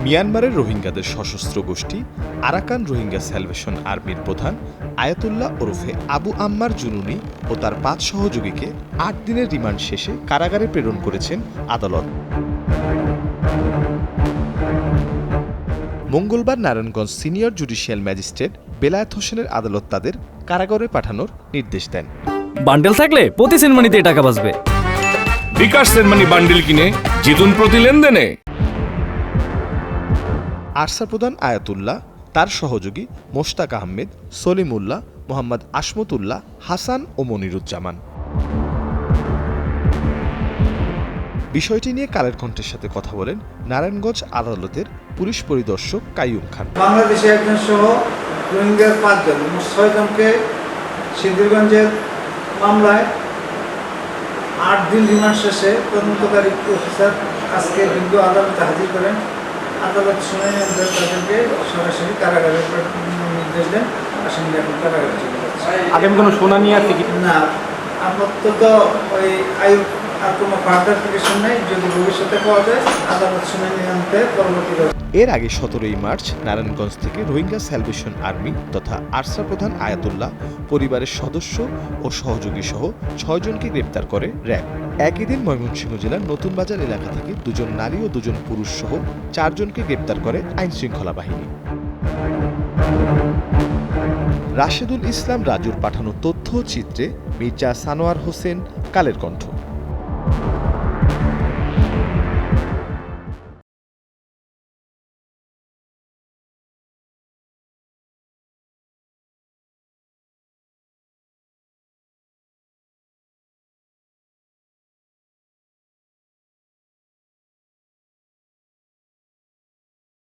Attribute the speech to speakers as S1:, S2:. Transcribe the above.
S1: মিয়ানমারের রোহিঙ্গাদের সশস্ত্র গোষ্ঠী আরাকান রোহিঙ্গা স্যালভেশন আর্মির প্রধান আয়াতুল্লাহ ওরফে আবু আম্মার জুনুনি ও তার ৫ সহযোগীকে ৮ দিনের রিমান্ড শেষে কারাগারে প্রেরণ করেছেন আদালত। মঙ্গলবার Narayanganj senior judicial magistrate Belayet হোসেনের আদালত তাদের কারাগারে পাঠানোর নির্দেশ দেন।
S2: বান্ডেল থাকলে প্রতি সেনমানিতে টাকা বাঁচবে।
S3: বিকাশ সেনমানি বান্ডেল কিনে জিতুন প্রতি লেনদেনে।
S1: আরসা প্রধান আয়াতুল্লাহ, তার সহযোগী মোশতাক আহমেদ, সলিমুল্লাহ, মোহাম্মদ আসমতুল্লাহ, হাসান ও মনিরুজ্জামান। বিষয়টি নিয়ে কালের কণ্ঠের সাথে কথা বলেন নারায়ণগঞ্জ আদালতের পুলিশ পরিদর্শক কাইয়ুম খান।
S4: বাংলাদেশে একজন সহ রোহিঙ্গার ৫ জন, ৬ জনকে সিদ্ধিরগঞ্জের মামলায় ৮ দিন রিমান্ড শেষে তদন্তকারী অফিসার আজকে বিন্দু আদালতে হাজির করেন। আদালত শুনানি অনুযায়ী তাদেরকে সরাসরি কারাগারে নির্দেশ দেন। আসামিরা এখন কারাগারে চলে যাচ্ছে।
S2: আগামী কোনো শুনানি আছে কি
S4: না, আপাতত ওই আয়ু আর কোনো ফার্দার পিটিশন নেই। যদি ভবিষ্যতে পাওয়া যায় আদালত শুনানি আনতে পরবর্তীতে।
S1: এর আগে ১৭ই মার্চ নারায়ণগঞ্জ থেকে রোহিঙ্গা স্যালভেশন আর্মি তথা আরসা প্রধান আয়াতুল্লাহ, পরিবারের সদস্য ও সহযোগী সহ ৬ জনকে গ্রেপ্তার করে র্যাব। একই দিন ময়মনসিংহ জেলার নতুন বাজার এলাকা থেকে ২ জন নারী ও 2 জন পুরুষ সহ ৪ জনকে গ্রেপ্তার করে আইনশৃঙ্খলা বাহিনী। রাশেদুল ইসলাম রাজুর পাঠানো তথ্য চিত্রে মির্জা সানোয়ার হোসেন, কালের কণ্ঠ।